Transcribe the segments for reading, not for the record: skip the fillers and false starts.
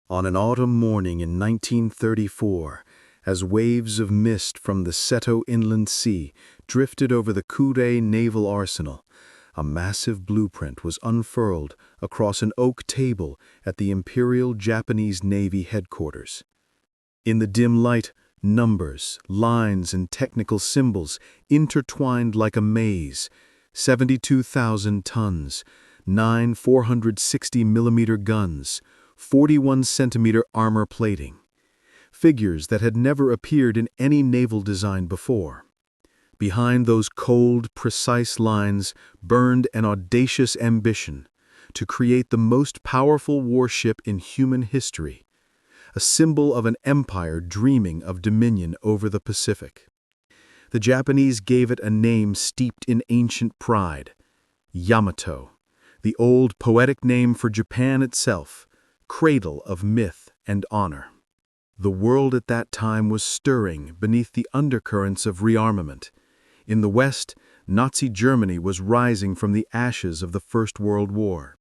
On an autumn morning in 1934, as waves of mist from the Seto Inland Sea drifted over the Kure Naval Arsenal, a massive blueprint was unfurled across an oak table at the Imperial Japanese Navy headquarters. In the dim light, numbers, lines, and technical symbols intertwined like a maze: 72,000 tons, 9 460mm guns, 41-centimeter armor plating. Figures that had never appeared in any naval design before. Behind those cold, precise lines burned an audacious ambition to create the most powerful warship in human history, a symbol of an empire dreaming of dominion over the Pacific. The Japanese gave it a name steeped in ancient pride: Yamato, the old poetic name for Japan itself, cradle of myth and honor. The world at that time was stirring beneath the undercurrents of rearmament. In the West, Nazi Germany was rising from the ashes of the First World War.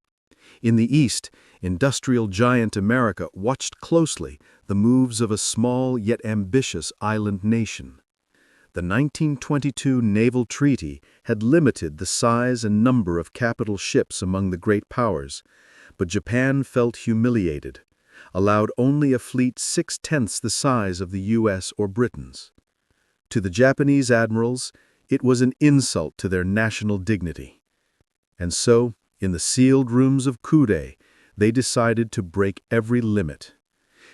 In the East, industrial giant America watched closely the moves of a small yet ambitious island nation. The 1922 Naval Treaty had limited the size and number of capital ships among the great powers, but Japan felt humiliated, allowed only a fleet 6/10 the size of the US or Britain's. To the Japanese admirals, it was an insult to their national dignity. And so, in the sealed rooms of Kure, they decided to break every limit.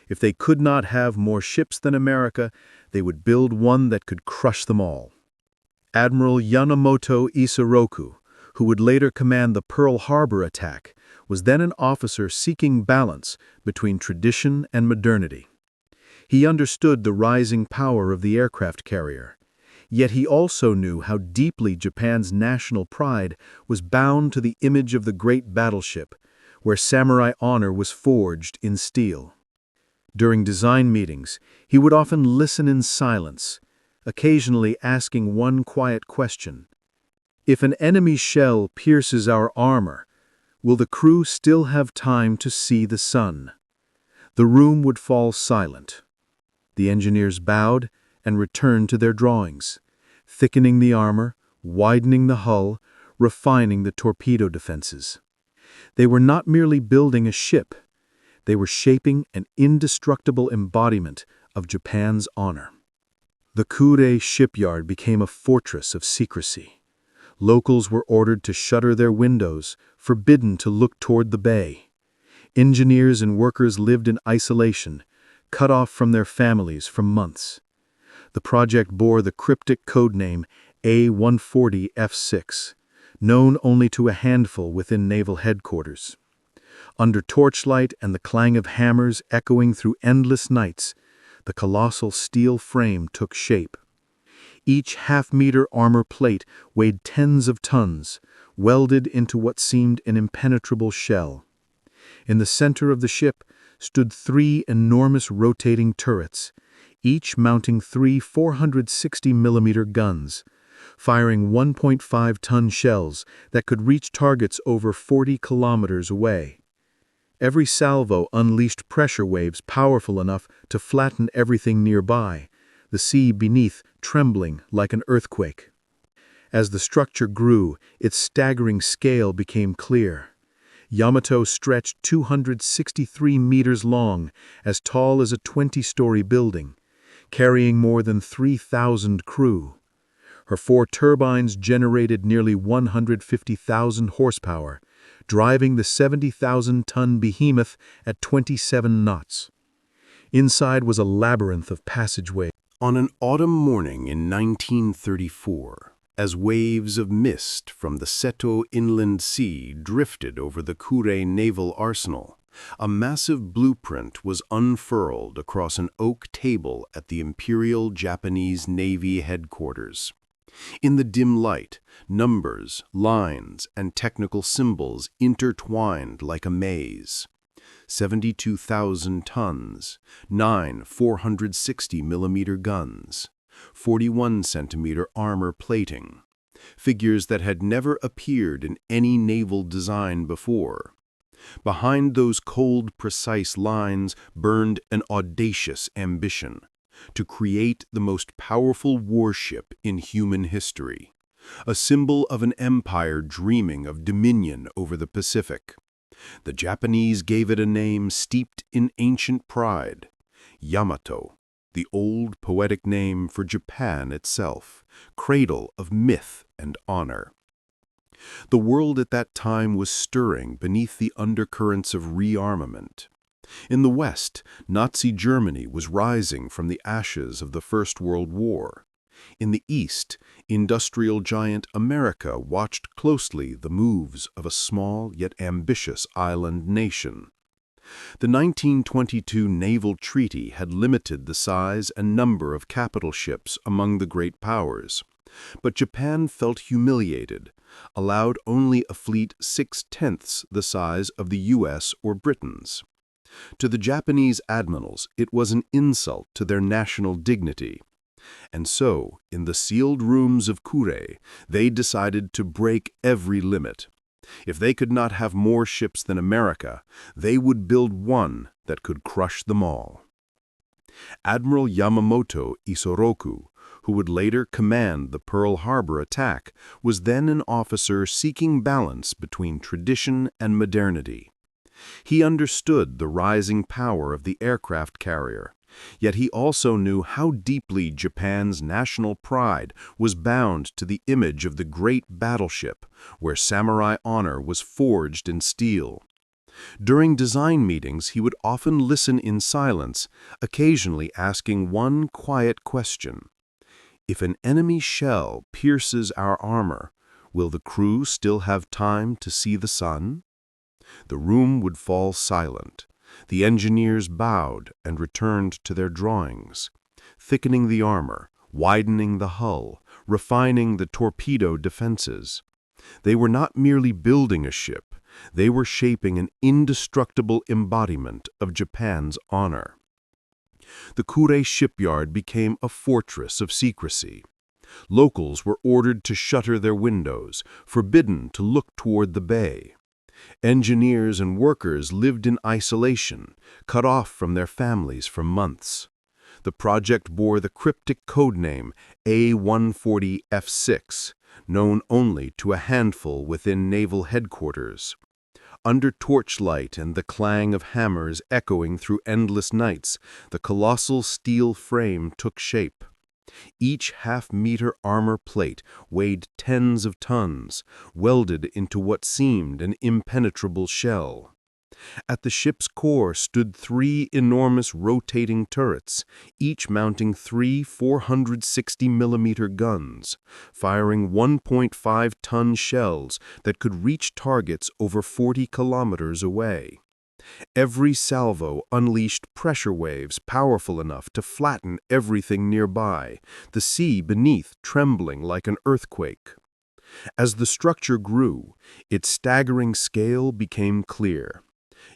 If they could not have more ships than America, they would build one that could crush them all. Admiral Yamamoto Isoroku, who would later command the Pearl Harbor attack, was then an officer seeking balance between tradition and modernity. He understood the rising power of the aircraft carrier, yet he also knew how deeply Japan's national pride was bound to the image of the great battleship, where samurai honor was forged in steel. During design meetings, he would often listen in silence, occasionally asking one quiet question: if an enemy shell pierces our armor, will the crew still have time to see the sun? The room would fall silent. The engineers bowed and returned to their drawings, thickening the armor, widening the hull, refining the torpedo defenses. They were not merely building a ship, they were shaping an indestructible embodiment of Japan's honor. The Kure shipyard became a fortress of secrecy. Locals were ordered to shutter their windows, forbidden to look toward the bay. Engineers and workers lived in isolation, cut off from their families for months. The project bore the cryptic codename A-140F6, known only to a handful within naval headquarters. Under torchlight and the clang of hammers echoing through endless nights, the colossal steel frame took shape. Each half-meter armor plate weighed tens of tons, welded into what seemed an impenetrable shell. In the center of the ship stood 3 enormous rotating turrets, each mounting 3 460mm guns, firing 1.5-ton shells that could reach targets over 40 kilometers away. Every salvo unleashed pressure waves powerful enough to flatten everything nearby, the sea beneath trembling like an earthquake. As the structure grew, its staggering scale became clear. Yamato stretched 263 meters long, as tall as a 20-story building, carrying more than 3,000 crew. Her 4 turbines generated nearly 150,000 horsepower, driving the 70,000-ton behemoth at 27 knots. Inside was a labyrinth of passageways. On an autumn morning in 1934, as waves of mist from the Seto Inland Sea drifted over the Kure Naval Arsenal, a massive blueprint was unfurled across an oak table at the Imperial Japanese Navy headquarters. In the dim light, numbers, lines, and technical symbols intertwined like a maze. 72,000 tons, 9 460mm guns, 41-centimeter armor plating, figures that had never appeared in any naval design before. Behind those cold, precise lines burned an audacious ambition to create the most powerful warship in human history, a symbol of an empire dreaming of dominion over the Pacific. The Japanese gave it a name steeped in ancient pride, Yamato, the old poetic name for Japan itself, cradle of myth and honor. The world at that time was stirring beneath the undercurrents of rearmament. In the West, Nazi Germany was rising from the ashes of the First World War. In the East, industrial giant America watched closely the moves of a small yet ambitious island nation. The 1922 naval treaty had limited the size and number of capital ships among the great powers. But Japan felt humiliated, allowed only a fleet 6/10 the size of the US or Britain's. To the Japanese admirals, it was an insult to their national dignity. And so, in the sealed rooms of Kure, they decided to break every limit. If they could not have more ships than America, they would build one that could crush them all. Admiral Yamamoto Isoroku, who would later command the Pearl Harbor attack, was then an officer seeking balance between tradition and modernity. He understood the rising power of the aircraft carrier, yet he also knew how deeply Japan's national pride was bound to the image of the great battleship, where samurai honor was forged in steel. During design meetings, he would often listen in silence, occasionally asking one quiet question. If an enemy shell pierces our armor, will the crew still have time to see the sun? The room would fall silent. The engineers bowed and returned to their drawings, thickening the armor, widening the hull, refining the torpedo defenses. They were not merely building a ship, they were shaping an indestructible embodiment of Japan's honor. The Kure shipyard became a fortress of secrecy. Locals were ordered to shutter their windows, forbidden to look toward the bay. Engineers and workers lived in isolation, cut off from their families for months. The project bore the cryptic codename A-140F6, known only to a handful within naval headquarters. Under torchlight and the clang of hammers echoing through endless nights, the colossal steel frame took shape. Each half-meter armor plate weighed tens of tons, welded into what seemed an impenetrable shell. At the ship's core stood 3 enormous rotating turrets, each mounting 3 460-millimeter guns, firing 1.5-ton shells that could reach targets over 40 kilometers away. Every salvo unleashed pressure waves powerful enough to flatten everything nearby, the sea beneath trembling like an earthquake. As the structure grew, its staggering scale became clear.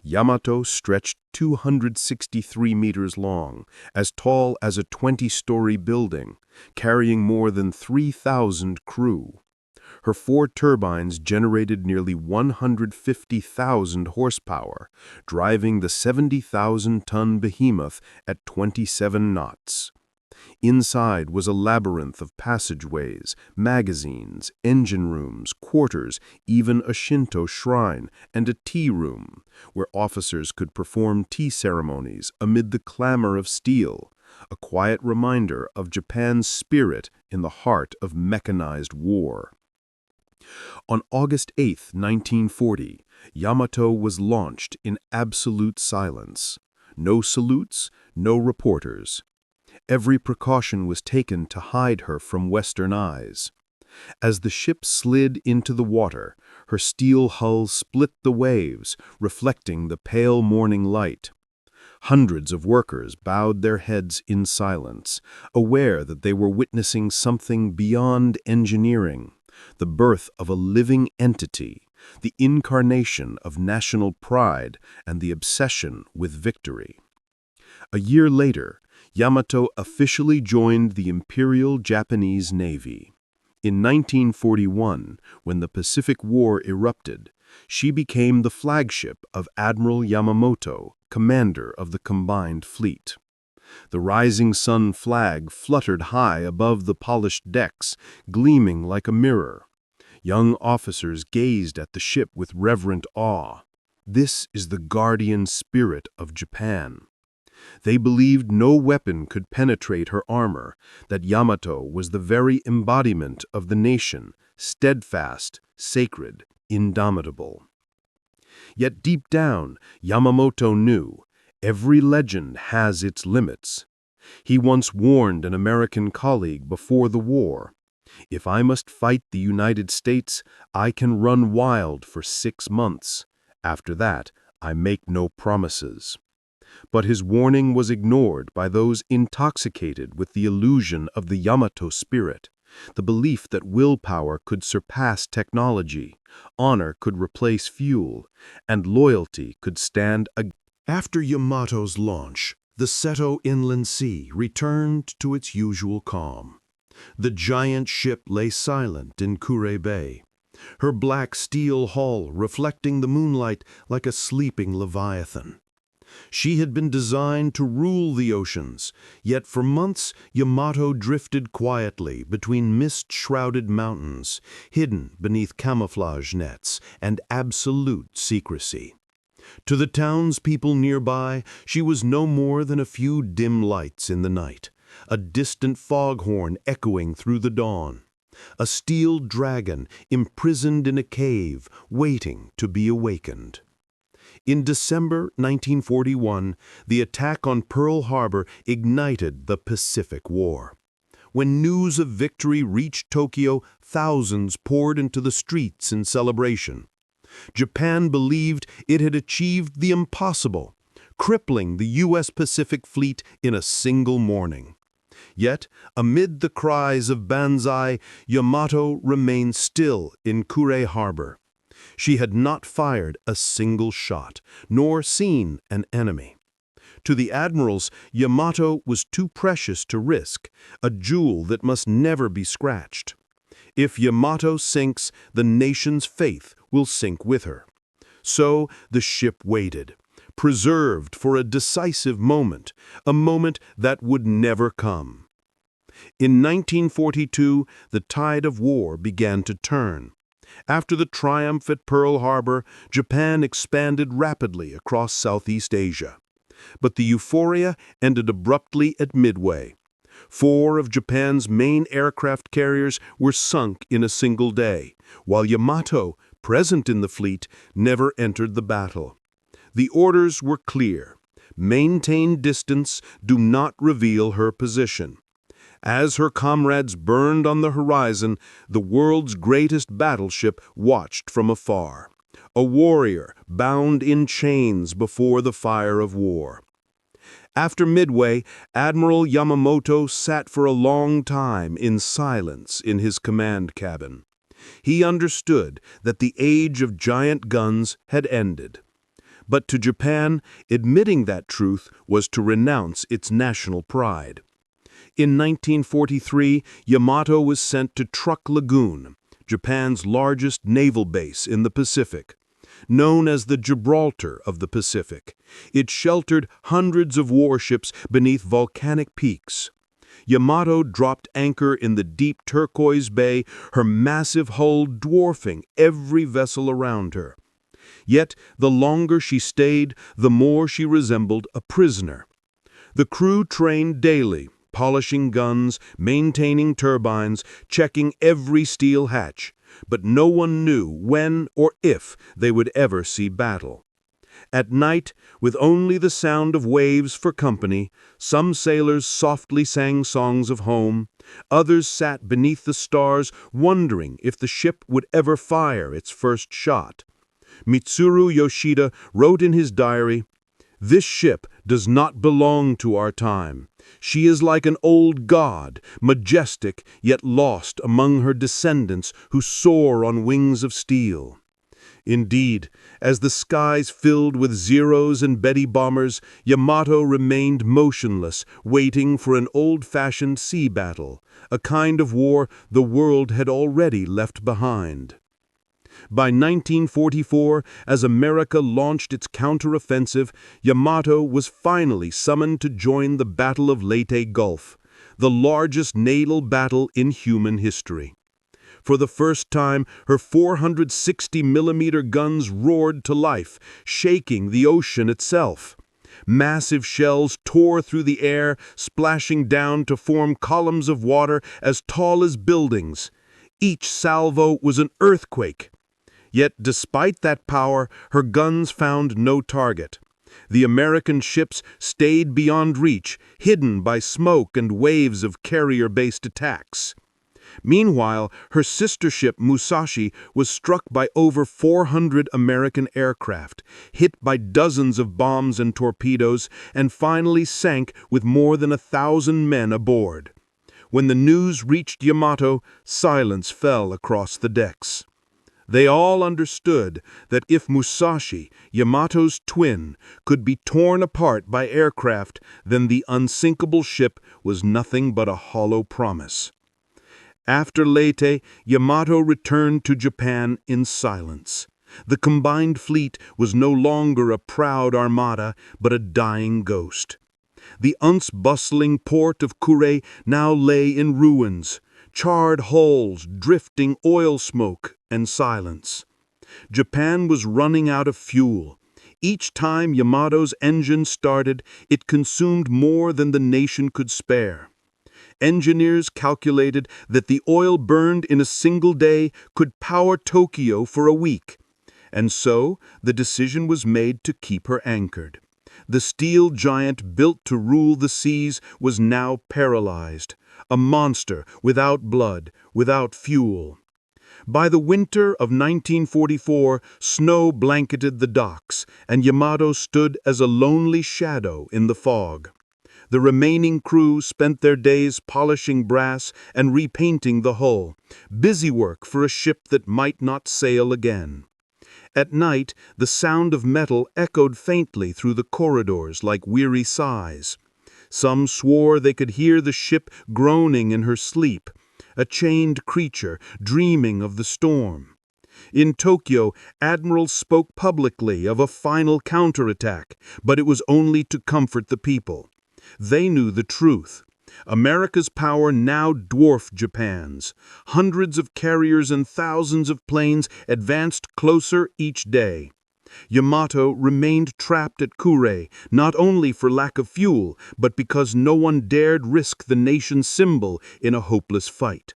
Yamato stretched 263 meters long, as tall as a 20-story building, carrying more than 3,000 crew. Her 4 turbines generated nearly 150,000 horsepower, driving the 70,000-ton behemoth at 27 knots. Inside was a labyrinth of passageways, magazines, engine rooms, quarters, even a Shinto shrine, and a tea room, where officers could perform tea ceremonies amid the clamor of steel, a quiet reminder of Japan's spirit in the heart of mechanized war. On August 8, 1940, Yamato was launched in absolute silence. No salutes, no reporters. Every precaution was taken to hide her from Western eyes. As the ship slid into the water, her steel hull split the waves, reflecting the pale morning light. Hundreds of workers bowed their heads in silence, aware that they were witnessing something beyond engineering, the birth of a living entity, the incarnation of national pride and the obsession with victory. A year later, Yamato officially joined the Imperial Japanese Navy. In 1941, when the Pacific War erupted, She became the flagship of Admiral Yamamoto, commander of the combined fleet. The rising sun flag fluttered high above the polished decks, gleaming like a mirror. Young officers gazed at the ship with reverent awe. This is the guardian spirit of Japan. They believed no weapon could penetrate her armor, that Yamato was the very embodiment of the nation, steadfast, sacred, indomitable. Yet deep down, Yamamoto knew, every legend has its limits. He once warned an American colleague before the war, "If I must fight the United States, I can run wild for 6 months. After that, I make no promises." But his warning was ignored by those intoxicated with the illusion of the Yamato spirit, the belief that willpower could surpass technology, honor could replace fuel, and loyalty could stand against. After Yamato's launch, the Seto Inland Sea returned to its usual calm. The giant ship lay silent in Kure Bay, her black steel hull reflecting the moonlight like a sleeping leviathan. She had been designed to rule the oceans, yet for months Yamato drifted quietly between mist-shrouded mountains, hidden beneath camouflage nets and absolute secrecy. To the townspeople nearby, she was no more than a few dim lights in the night, a distant foghorn echoing through the dawn, a steel dragon imprisoned in a cave, waiting to be awakened. In December 1941, the attack on Pearl Harbor ignited the Pacific War. When news of victory reached Tokyo, thousands poured into the streets in celebration. Japan believed it had achieved the impossible, crippling the U.S. Pacific Fleet in a single morning. Yet, amid the cries of Banzai, Yamato remained still in Kure Harbor. She had not fired a single shot, nor seen an enemy. To the admirals, Yamato was too precious to risk, a jewel that must never be scratched. If Yamato sinks, the nation's faith will sink with her. So the ship waited, preserved for a decisive moment, a moment that would never come. In 1942, the tide of war began to turn. After the triumph at Pearl Harbor, Japan expanded rapidly across Southeast Asia. But the euphoria ended abruptly at Midway. 4 of Japan's main aircraft carriers were sunk in a single day, while Yamato, present in the fleet, never entered the battle. The orders were clear: maintain distance, do not reveal her position. As her comrades burned on the horizon, the world's greatest battleship watched from afar, a warrior bound in chains before the fire of war. After Midway, Admiral Yamamoto sat for a long time in silence in his command cabin. He understood that the age of giant guns had ended. But to Japan, admitting that truth was to renounce its national pride. In 1943, Yamato was sent to Truk Lagoon, Japan's largest naval base in the Pacific. Known as the Gibraltar of the Pacific, it sheltered hundreds of warships beneath volcanic peaks. Yamato dropped anchor in the deep turquoise bay, her massive hull dwarfing every vessel around her. Yet, the longer she stayed, the more she resembled a prisoner. The crew trained daily, polishing guns, maintaining turbines, checking every steel hatch, but no one knew when or if they would ever see battle. At night, with only the sound of waves for company, some sailors softly sang songs of home, others sat beneath the stars wondering if the ship would ever fire its first shot. Mitsuru Yoshida wrote in his diary, "This ship does not belong to our time. She is like an old god, majestic yet lost among her descendants who soar on wings of steel." Indeed, as the skies filled with Zeros and Betty bombers, Yamato remained motionless, waiting for an old-fashioned sea battle, a kind of war the world had already left behind. By 1944, as America launched its counteroffensive, Yamato was finally summoned to join the Battle of Leyte Gulf, the largest naval battle in human history. For the first time, her 460-millimeter guns roared to life, shaking the ocean itself. Massive shells tore through the air, splashing down to form columns of water as tall as buildings. Each salvo was an earthquake. Yet, despite that power, her guns found no target. The American ships stayed beyond reach, hidden by smoke and waves of carrier-based attacks. Meanwhile, her sister ship Musashi was struck by over 400 American aircraft, hit by dozens of bombs and torpedoes, and finally sank with more than 1,000 men aboard. When the news reached Yamato, silence fell across the decks. They all understood that if Musashi, Yamato's twin, could be torn apart by aircraft, then the unsinkable ship was nothing but a hollow promise. After Leyte, Yamato returned to Japan in silence. The combined fleet was no longer a proud armada, but a dying ghost. The once bustling port of Kure now lay in ruins, charred hulls, drifting oil smoke, and silence. Japan was running out of fuel. Each time Yamato's engine started, it consumed more than the nation could spare. Engineers calculated that the oil burned in a single day could power Tokyo for a week. And so, the decision was made to keep her anchored. The steel giant built to rule the seas was now paralyzed, a monster without blood, without fuel. By the winter of 1944, snow blanketed the docks, and Yamato stood as a lonely shadow in the fog. The remaining crew spent their days polishing brass and repainting the hull, busy work for a ship that might not sail again. At night, the sound of metal echoed faintly through the corridors like weary sighs. Some swore they could hear the ship groaning in her sleep, a chained creature dreaming of the storm. In Tokyo, admirals spoke publicly of a final counterattack, but it was only to comfort the people. They knew the truth. America's power now dwarfed Japan's. Hundreds of carriers and thousands of planes advanced closer each day. Yamato remained trapped at Kure, not only for lack of fuel, but because no one dared risk the nation's symbol in a hopeless fight.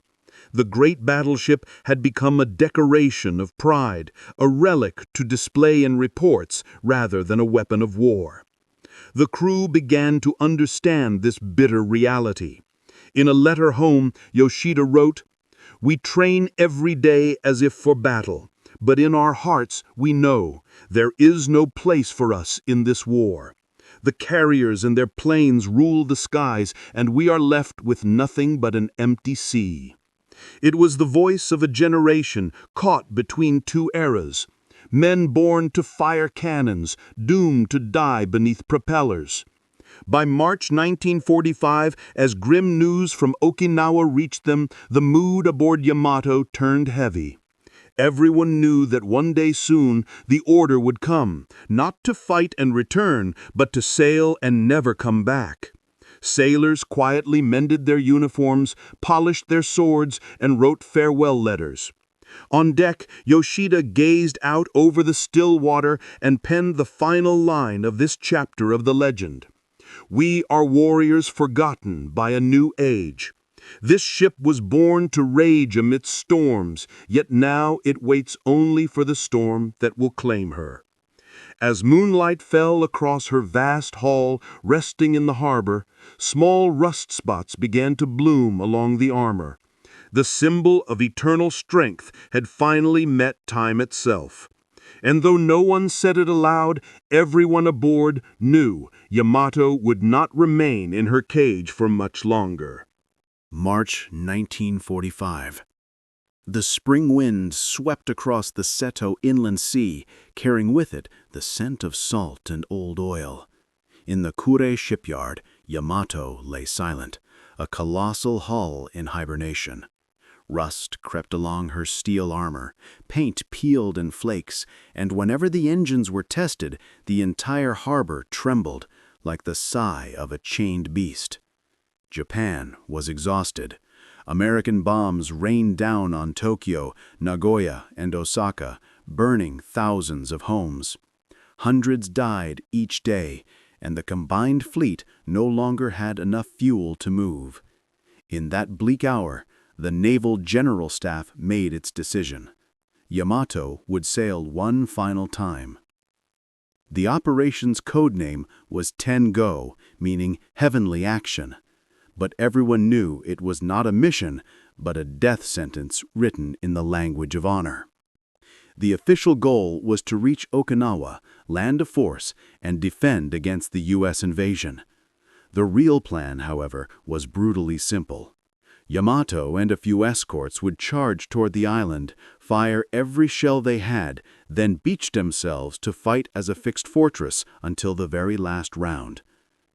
The great battleship had become a decoration of pride, a relic to display in reports rather than a weapon of war. The crew began to understand this bitter reality. In a letter home, Yoshida wrote, "We train every day as if for battle, but in our hearts we know there is no place for us in this war. The carriers and their planes rule the skies, and we are left with nothing but an empty sea." It was the voice of a generation caught between two eras. Men born to fire cannons, doomed to die beneath propellers. By March 1945, as grim news from Okinawa reached them, the mood aboard Yamato turned heavy. Everyone knew that one day soon the order would come, not to fight and return, but to sail and never come back. Sailors quietly mended their uniforms, polished their swords, and wrote farewell letters. On deck, Yoshida gazed out over the still water and penned the final line of this chapter of the legend. "We are warriors forgotten by a new age. This ship was born to rage amidst storms, yet now it waits only for the storm that will claim her." As moonlight fell across her vast hull resting in the harbor, small rust spots began to bloom along the armor. The symbol of eternal strength had finally met time itself. And though no one said it aloud, everyone aboard knew Yamato would not remain in her cage for much longer. March 1945. The spring wind swept across the Seto inland sea, carrying with it the scent of salt and old oil. In the Kure shipyard, Yamato lay silent, a colossal hull in hibernation. Rust crept along her steel armor, paint peeled in flakes, and whenever the engines were tested, the entire harbor trembled like the sigh of a chained beast. Japan was exhausted. American bombs rained down on Tokyo, Nagoya, and Osaka, burning thousands of homes. Hundreds died each day, and the combined fleet no longer had enough fuel to move. In that bleak hour, the Naval General Staff made its decision. Yamato would sail one final time. The operation's codename was Ten-Go, meaning heavenly action. But everyone knew it was not a mission, but a death sentence written in the language of honor. The official goal was to reach Okinawa, land a force, and defend against the U.S. invasion. The real plan, however, was brutally simple. Yamato and a few escorts would charge toward the island, fire every shell they had, then beach themselves to fight as a fixed fortress until the very last round.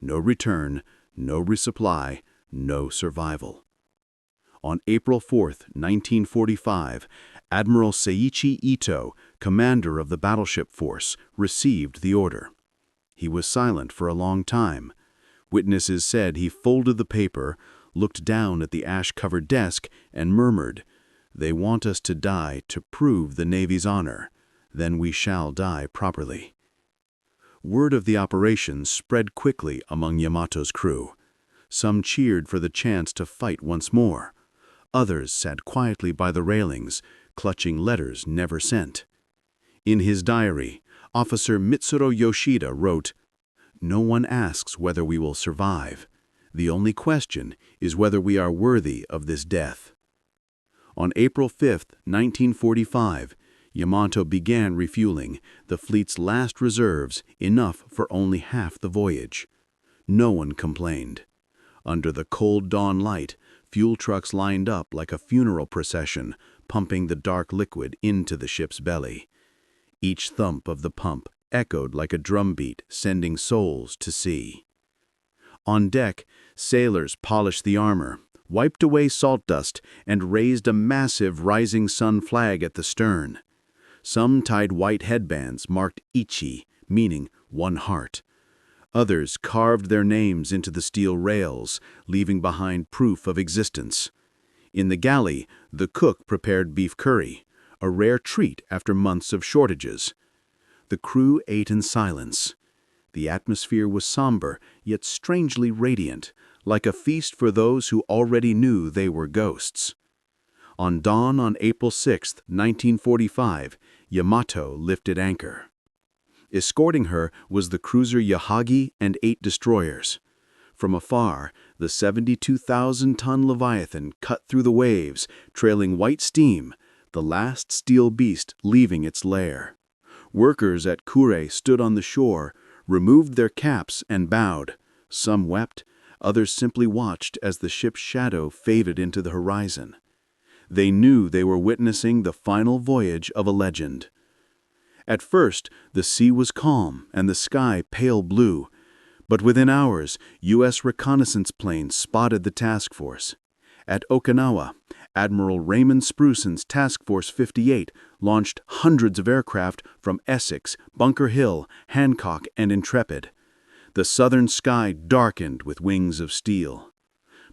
No return, no resupply, no survival. On April 4, 1945, Admiral Seiichi Ito, commander of the battleship force, received the order. He was silent for a long time. Witnesses said he folded the paper, looked down at the ash-covered desk, and murmured, "They want us to die to prove the Navy's honor. Then we shall die properly." Word of the operation spread quickly among Yamato's crew. Some cheered for the chance to fight once more. Others sat quietly by the railings, clutching letters never sent. In his diary, Officer Mitsuro Yoshida wrote, "No one asks whether we will survive. The only question is whether we are worthy of this death." On April 5, 1945, Yamato began refueling, the fleet's last reserves, enough for only half the voyage. No one complained. Under the cold dawn light, fuel trucks lined up like a funeral procession, pumping the dark liquid into the ship's belly. Each thump of the pump echoed like a drumbeat, sending souls to sea. On deck, sailors polished the armor, wiped away salt dust, and raised a massive rising sun flag at the stern. Some tied white headbands marked Ichi, meaning one heart. Others carved their names into the steel rails, leaving behind proof of existence. In the galley, the cook prepared beef curry, a rare treat after months of shortages. The crew ate in silence. The atmosphere was somber, yet strangely radiant, like a feast for those who already knew they were ghosts. On dawn on April 6, 1945, Yamato lifted anchor. Escorting her was the cruiser Yahagi and 8 destroyers. From afar, the 72,000-ton Leviathan cut through the waves, trailing white steam, the last steel beast leaving its lair. Workers at Kure stood on the shore, removed their caps and bowed. Some wept, others simply watched as the ship's shadow faded into the horizon. They knew they were witnessing the final voyage of a legend. At first, the sea was calm and the sky pale blue, but within hours, U.S. reconnaissance planes spotted the task force. At Okinawa, Admiral Raymond Sprucen's Task Force 58 launched hundreds of aircraft from Essex, Bunker Hill, Hancock, and Intrepid. The southern sky darkened with wings of steel.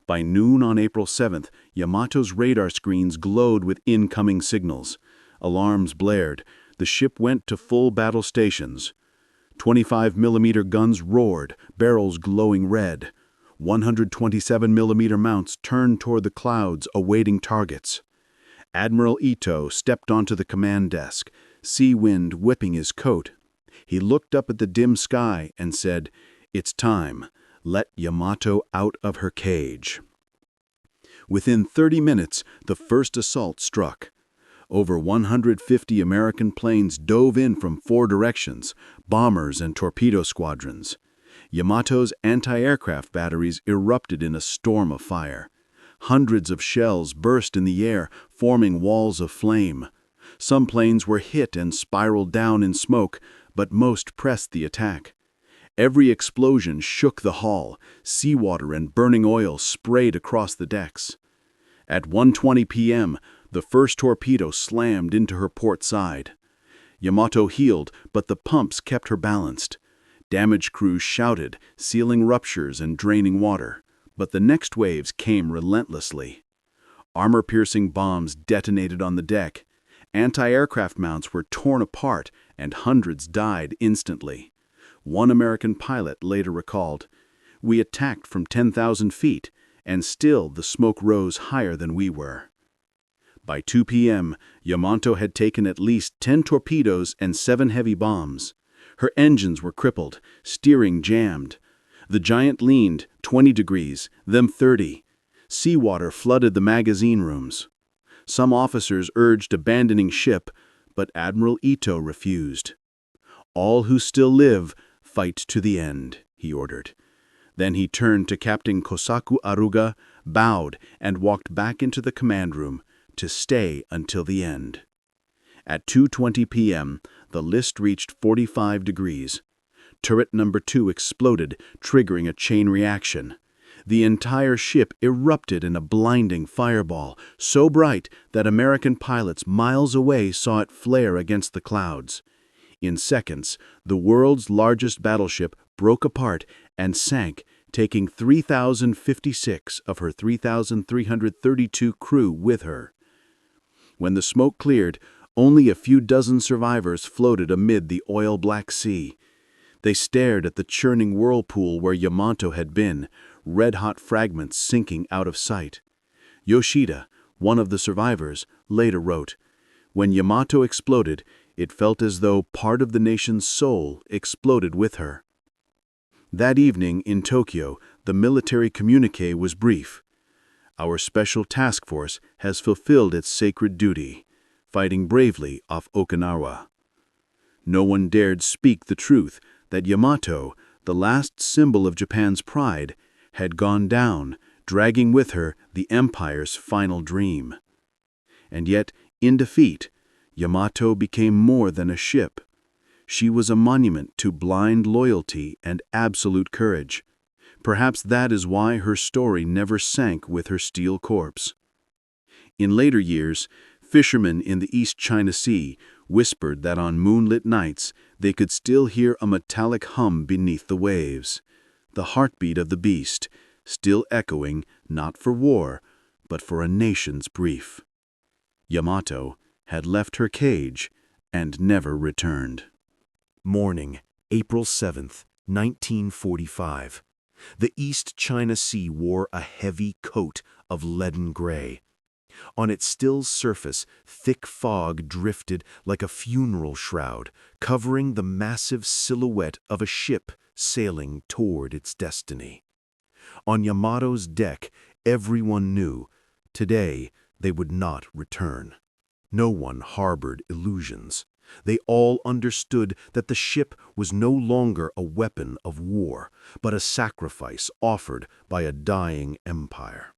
By noon on April 7th, Yamato's radar screens glowed with incoming signals. Alarms blared. The ship went to full battle stations. 25mm guns roared, barrels glowing red. 127mm mounts turned toward the clouds, awaiting targets. Admiral Ito stepped onto the command desk, sea wind whipping his coat. He looked up at the dim sky and said, "It's time. Let Yamato out of her cage." Within 30 minutes, the first assault struck. Over 150 American planes dove in from 4 directions, bombers and torpedo squadrons. Yamato's anti-aircraft batteries erupted in a storm of fire. Hundreds of shells burst in the air, forming walls of flame. Some planes were hit and spiraled down in smoke, but most pressed the attack. Every explosion shook the hull. Seawater and burning oil sprayed across the decks. At 1:20 p.m., the first torpedo slammed into her port side. Yamato heeled, but the pumps kept her balanced. Damage crews shouted, sealing ruptures and draining water. But the next waves came relentlessly. Armor-piercing bombs detonated on the deck. Anti-aircraft mounts were torn apart, and hundreds died instantly. One American pilot later recalled, "We attacked from 10,000 feet, and still the smoke rose higher than we were." By 2 p.m., Yamato had taken at least 10 torpedoes and 7 heavy bombs. Her engines were crippled, steering jammed. The giant leaned 20 degrees, then 30. Seawater flooded the magazine rooms. Some officers urged abandoning ship, but Admiral Ito refused. "All who still live, fight to the end," he ordered. Then he turned to Captain Kosaku Aruga, bowed, and walked back into the command room to stay until the end. At 2:20 p.m., the list reached 45 degrees. Turret number 2 exploded, triggering a chain reaction. The entire ship erupted in a blinding fireball, so bright that American pilots miles away saw it flare against the clouds. In seconds, the world's largest battleship broke apart and sank, taking 3,056 of her 3,332 crew with her. When the smoke cleared, only a few dozen survivors floated amid the oil-black sea. They stared at the churning whirlpool where Yamato had been, red-hot fragments sinking out of sight. Yoshida, one of the survivors, later wrote, "When Yamato exploded, it felt as though part of the nation's soul exploded with her." That evening in Tokyo, the military communiqué was brief. "Our special task force has fulfilled its sacred duty, fighting bravely off Okinawa." No one dared speak the truth that Yamato, the last symbol of Japan's pride, had gone down, dragging with her the empire's final dream. And yet, in defeat, Yamato became more than a ship. She was a monument to blind loyalty and absolute courage. Perhaps that is why her story never sank with her steel corpse. In later years, fishermen in the East China Sea whispered that on moonlit nights they could still hear a metallic hum beneath the waves, the heartbeat of the beast, still echoing not for war, but for a nation's grief. Yamato had left her cage and never returned. Morning, April 7th, 1945. The East China Sea wore a heavy coat of leaden gray. On its still surface, thick fog drifted like a funeral shroud, covering the massive silhouette of a ship sailing toward its destiny. On Yamato's deck, everyone knew, today they would not return. No one harbored illusions. They all understood that the ship was no longer a weapon of war, but a sacrifice offered by a dying empire.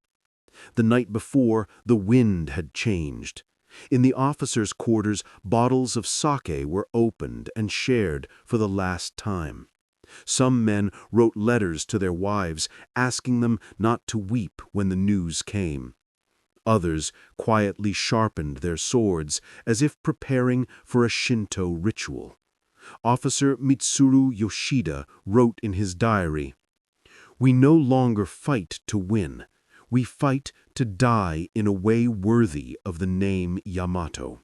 The night before, the wind had changed. In the officers' quarters, bottles of sake were opened and shared for the last time. Some men wrote letters to their wives, asking them not to weep when the news came. Others quietly sharpened their swords, as if preparing for a Shinto ritual. Officer Mitsuru Yoshida wrote in his diary, "We no longer fight to win. We fight to die in a way worthy of the name Yamato."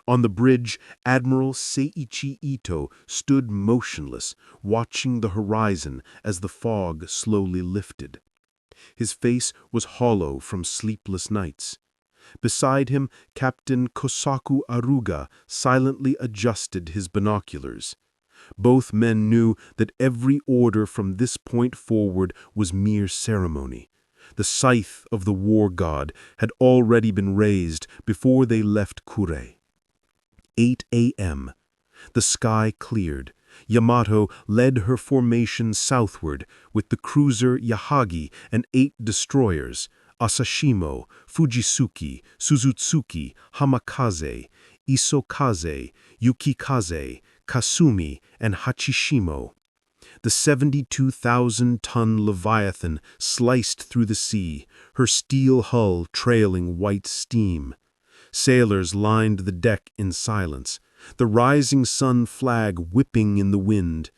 On the bridge, Admiral Seiichi Ito stood motionless, watching the horizon as the fog slowly lifted. His face was hollow from sleepless nights. Beside him, Captain Kosaku Aruga silently adjusted his binoculars. Both men knew that every order from this point forward was mere ceremony. The scythe of the war god had already been raised before they left Kure. 8 a.m. The sky cleared. Yamato led her formation southward with the cruiser Yahagi and 8 destroyers, Asashimo, Fujisuki, Suzutsuki, Hamakaze, Isokaze, Yukikaze, Kasumi, and Hachishimo. The 72,000-ton Leviathan sliced through the sea, her steel hull trailing white steam. Sailors lined the deck in silence, the rising sun flag whipping in the wind.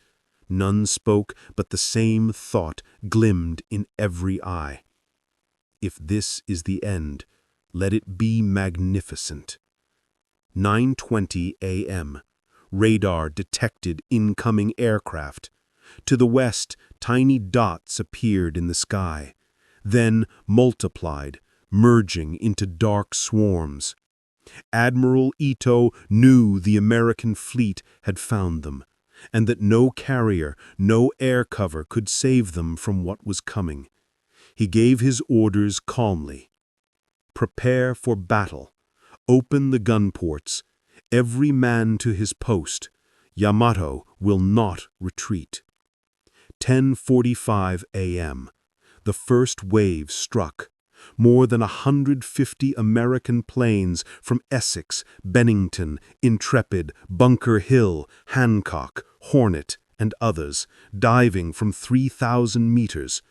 None spoke, but the same thought glimmed in every eye. If this is the end, let it be magnificent. 9:20 a.m. Radar detected incoming aircraft. To the west, tiny dots appeared in the sky, then multiplied, merging into dark swarms. Admiral Ito knew the American fleet had found them, and that no carrier, no air cover could save them from what was coming. He gave his orders calmly. Prepare for battle. Open the gun ports. Every man to his post. Yamato will not retreat. 10:45 a.m. The first wave struck. More than 150 American planes from Essex, Bennington, Intrepid, Bunker Hill, Hancock, Hornet, and others, diving from 3,000 meters.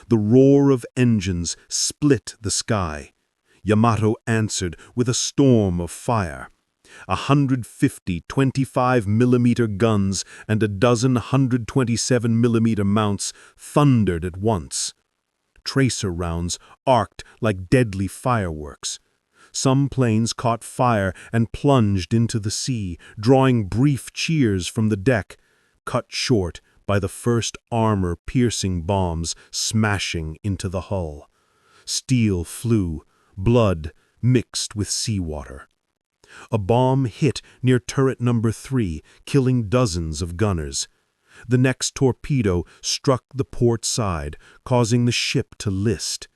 The roar of engines split the sky. Yamato answered with a storm of fire. 150 25-millimeter guns and a dozen 127-millimeter mounts thundered at once. Tracer rounds arced like deadly fireworks. Some planes caught fire and plunged into the sea, drawing brief cheers from the deck, cut short by the first armor-piercing bombs smashing into the hull. Steel flew, blood mixed with seawater. A bomb hit near turret number 3, killing dozens of gunners. The next torpedo struck the port side, causing the ship to list.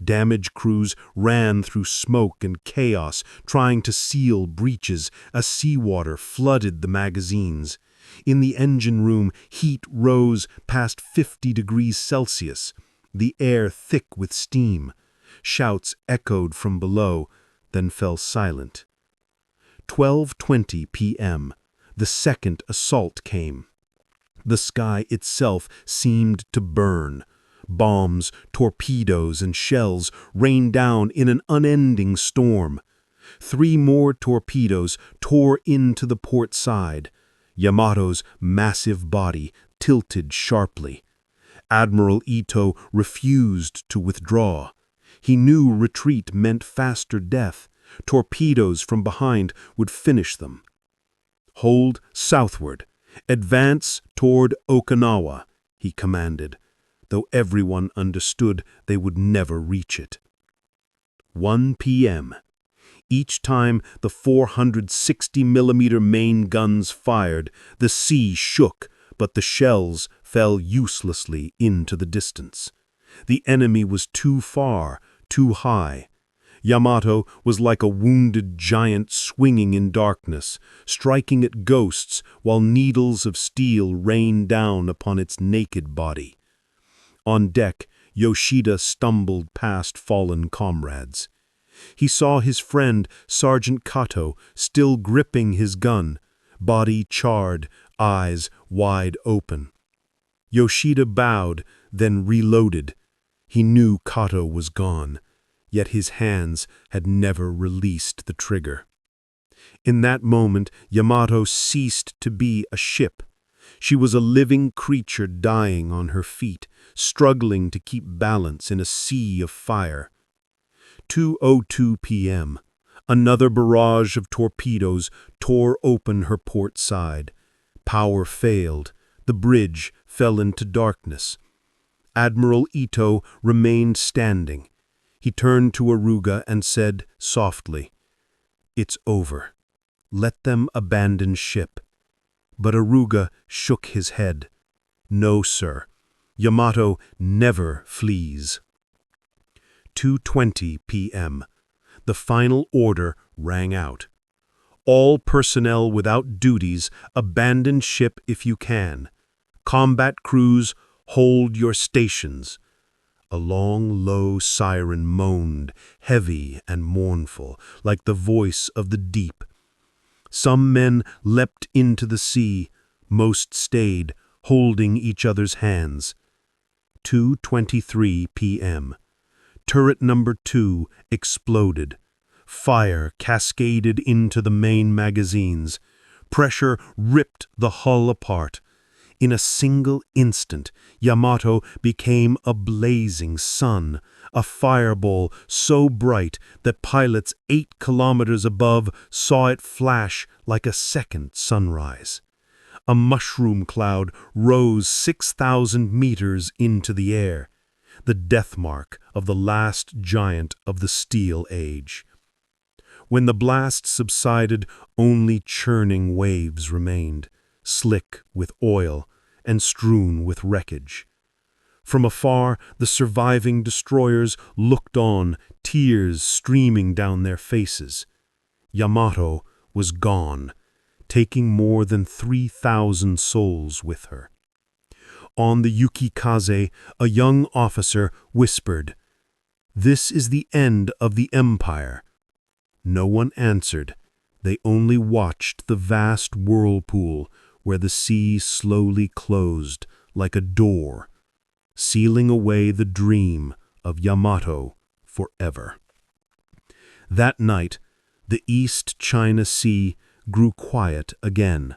Damaged crews ran through smoke and chaos, trying to seal breaches as seawater flooded the magazines. In the engine room, heat rose past 50 degrees Celsius, the air thick with steam. Shouts echoed from below, then fell silent. 12:20 p.m. The second assault came. The sky itself seemed to burn. Bombs, torpedoes, and shells rained down in an unending storm. 3 more torpedoes tore into the port side. Yamato's massive body tilted sharply. Admiral Ito refused to withdraw. He knew retreat meant faster death. Torpedoes from behind would finish them. Hold southward. Advance toward Okinawa, he commanded, though everyone understood they would never reach it. 1 p.m. Each time the 460-millimeter main guns fired, the sea shook, but the shells fell uselessly into the distance. The enemy was too far, too high. Yamato was like a wounded giant swinging in darkness, striking at ghosts while needles of steel rained down upon its naked body. On deck, Yoshida stumbled past fallen comrades. He saw his friend, Sergeant Kato, still gripping his gun, body charred, eyes wide open. Yoshida bowed, then reloaded. He knew Kato was gone, yet his hands had never released the trigger. In that moment, Yamato ceased to be a ship. She was a living creature dying on her feet, struggling to keep balance in a sea of fire. 2:02 p.m. Another barrage of torpedoes tore open her port side. Power failed. The bridge fell into darkness. Admiral Ito remained standing. He turned to Aruga and said softly, "It's over. Let them abandon ship." But Aruga shook his head. "No, sir. Yamato never flees." 2:20 p.m. The final order rang out. All personnel without duties, abandon ship if you can. Combat crews, hold your stations. A long, low siren moaned, heavy and mournful, like the voice of the deep. Some men leapt into the sea, most stayed, holding each other's hands. 2:23 p.m. Turret number 2 exploded. Fire cascaded into the main magazines. Pressure ripped the hull apart. In a single instant, Yamato became a blazing sun, a fireball so bright that pilots 8 kilometers above saw it flash like a second sunrise. A mushroom cloud rose 6,000 meters into the air, the death mark of the last giant of the Steel Age. When the blast subsided, only churning waves remained, slick with oil and strewn with wreckage. From afar, the surviving destroyers looked on, tears streaming down their faces. Yamato was gone, taking more than 3,000 souls with her. On the Yukikaze, a young officer whispered, "This is the end of the empire." No one answered. They only watched the vast whirlpool where the sea slowly closed like a door, sealing away the dream of Yamato forever. That night, the East China Sea grew quiet again.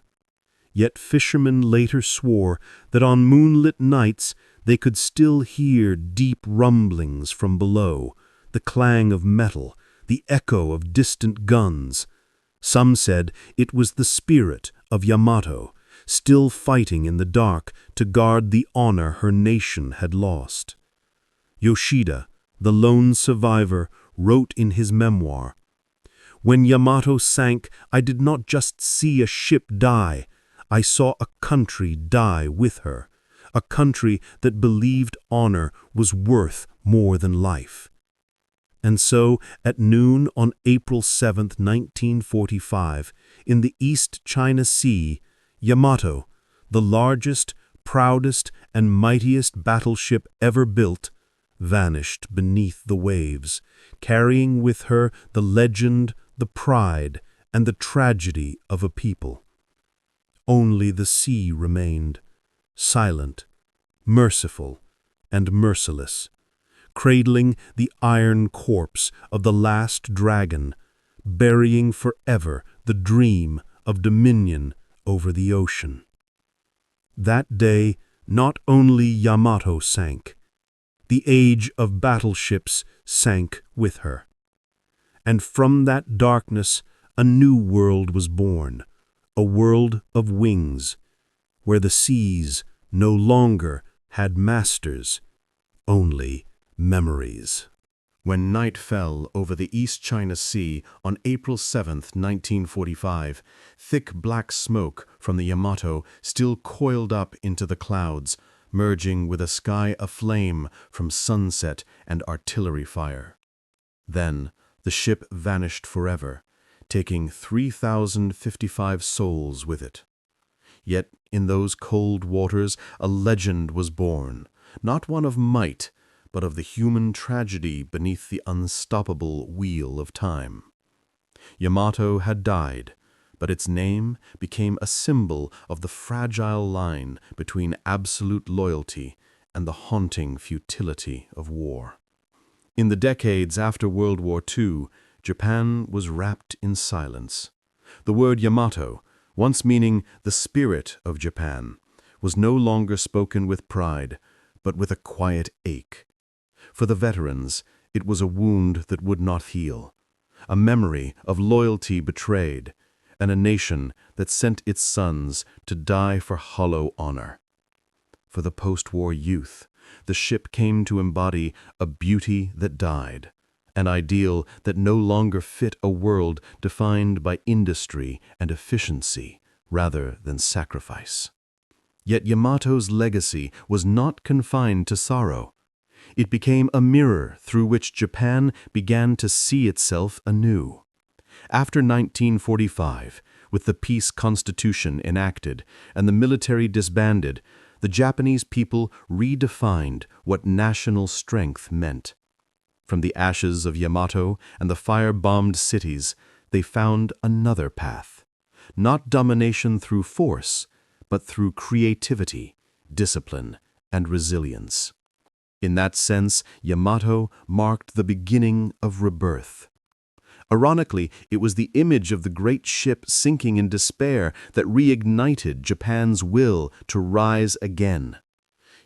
Yet fishermen later swore that on moonlit nights they could still hear deep rumblings from below, the clang of metal, the echo of distant guns. Some said it was the spirit of Yamato, still fighting in the dark to guard the honor her nation had lost. Yoshida, the lone survivor, wrote in his memoir, "When Yamato sank, I did not just see a ship die. I saw a country die with her, a country that believed honor was worth more than life." And so, at noon on April 7, 1945, in the East China Sea, Yamato, the largest, proudest, and mightiest battleship ever built, vanished beneath the waves, carrying with her the legend, the pride, and the tragedy of a people. Only the sea remained, silent, merciful, and merciless, cradling the iron corpse of the last dragon, burying forever the dream of dominion over the ocean. That day, not only Yamato sank, the age of battleships sank with her. And from that darkness, a new world was born, a world of wings, where the seas no longer had masters, only memories. When night fell over the East China Sea on April 7, 1945, thick black smoke from the Yamato still coiled up into the clouds, merging with a sky aflame from sunset and artillery fire. Then the ship vanished forever, taking 3,055 souls with it. Yet in those cold waters a legend was born, not one of might, but of the human tragedy beneath the unstoppable wheel of time. Yamato had died, but its name became a symbol of the fragile line between absolute loyalty and the haunting futility of war. In the decades after World War II, Japan was wrapped in silence. The word Yamato, once meaning the spirit of Japan, was no longer spoken with pride, but with a quiet ache. For the veterans, it was a wound that would not heal, a memory of loyalty betrayed, and a nation that sent its sons to die for hollow honor. For the post-war youth, the ship came to embody a beauty that died, an ideal that no longer fit a world defined by industry and efficiency rather than sacrifice. Yet Yamato's legacy was not confined to sorrow. It became a mirror through which Japan began to see itself anew. After 1945, with the peace constitution enacted and the military disbanded, the Japanese people redefined what national strength meant. From the ashes of Yamato and the fire-bombed cities, they found another path. Not domination through force, but through creativity, discipline, and resilience. In that sense, Yamato marked the beginning of rebirth. Ironically, it was the image of the great ship sinking in despair that reignited Japan's will to rise again.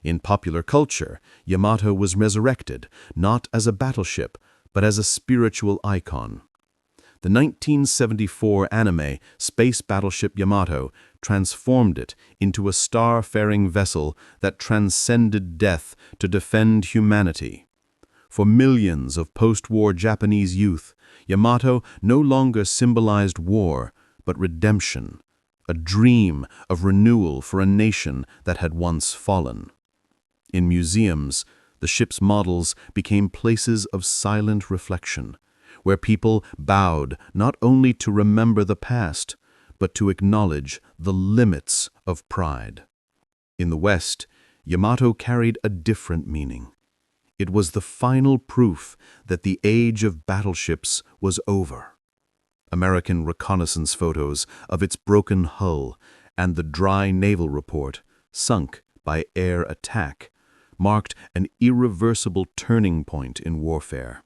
In popular culture, Yamato was resurrected, not as a battleship, but as a spiritual icon. The 1974 anime Space Battleship Yamato transformed it into a star-faring vessel that transcended death to defend humanity. For millions of post-war Japanese youth, Yamato no longer symbolized war, but redemption, a dream of renewal for a nation that had once fallen. In museums, the ship's models became places of silent reflection, where people bowed not only to remember the past, but to acknowledge the limits of pride. In the West, Yamato carried a different meaning. It was the final proof that the age of battleships was over. American reconnaissance photos of its broken hull and the dry naval report, sunk by air attack, marked an irreversible turning point in warfare.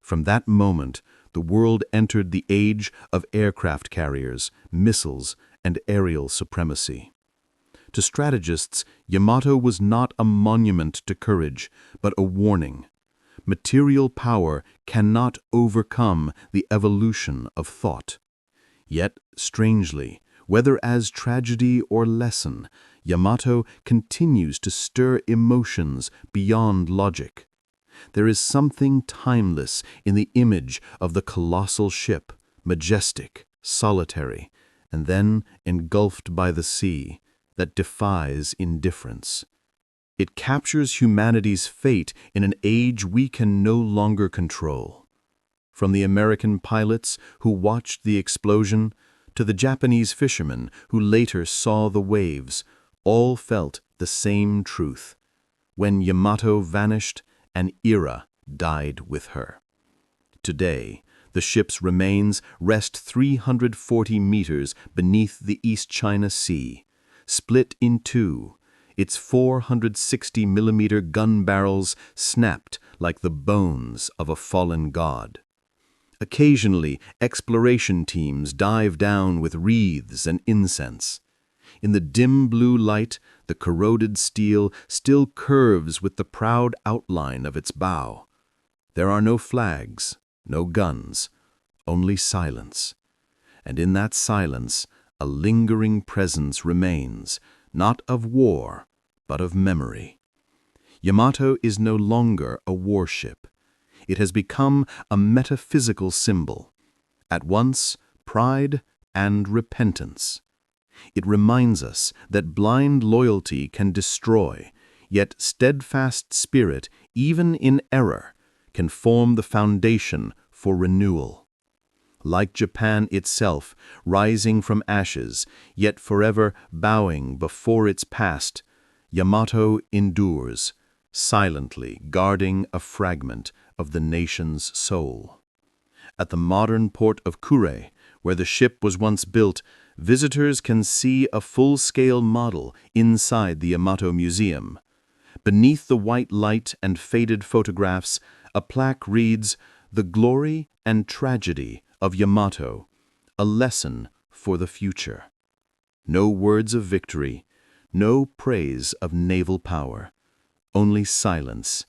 From that moment, the world entered the age of aircraft carriers, missiles, and aerial supremacy. To strategists, Yamato was not a monument to courage, but a warning. Material power cannot overcome the evolution of thought. Yet, strangely, whether as tragedy or lesson, Yamato continues to stir emotions beyond logic. There is something timeless in the image of the colossal ship, majestic, solitary, and then engulfed by the sea, that defies indifference. It captures humanity's fate in an age we can no longer control. From the American pilots who watched the explosion to the Japanese fishermen who later saw the waves, all felt the same truth. When Yamato vanished, an era died with her. Today, the ship's remains rest 340 meters beneath the East China Sea, split in two, its 460-millimeter gun barrels snapped like the bones of a fallen god. Occasionally, exploration teams dive down with wreaths and incense. In the dim blue light, the corroded steel still curves with the proud outline of its bow. There are no flags, no guns, only silence. And in that silence, a lingering presence remains, not of war, but of memory. Yamato is no longer a warship. It has become a metaphysical symbol, at once pride and repentance. It reminds us that blind loyalty can destroy, yet steadfast spirit, even in error, can form the foundation for renewal. Like Japan itself, rising from ashes, yet forever bowing before its past, Yamato endures, silently guarding a fragment of the nation's soul. At the modern port of Kure, where the ship was once built, visitors can see a full-scale model inside the Yamato Museum. Beneath the white light and faded photographs, a plaque reads, "The Glory and Tragedy of Yamato, a lesson for the future." No words of victory, no praise of naval power, only silence.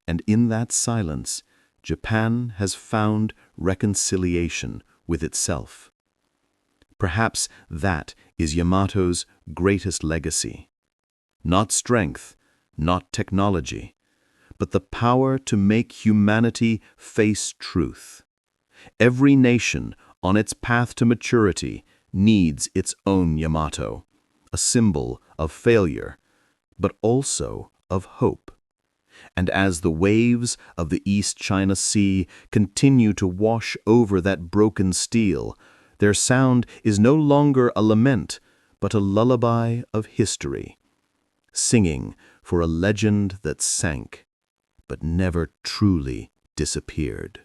And in that silence, Japan has found reconciliation with itself. Perhaps that is Yamato's greatest legacy. Not strength, not technology, but the power to make humanity face truth. Every nation on its path to maturity needs its own Yamato, a symbol of failure, but also of hope. And as the waves of the East China Sea continue to wash over that broken steel, their sound is no longer a lament, but a lullaby of history, singing for a legend that sank, but never truly disappeared.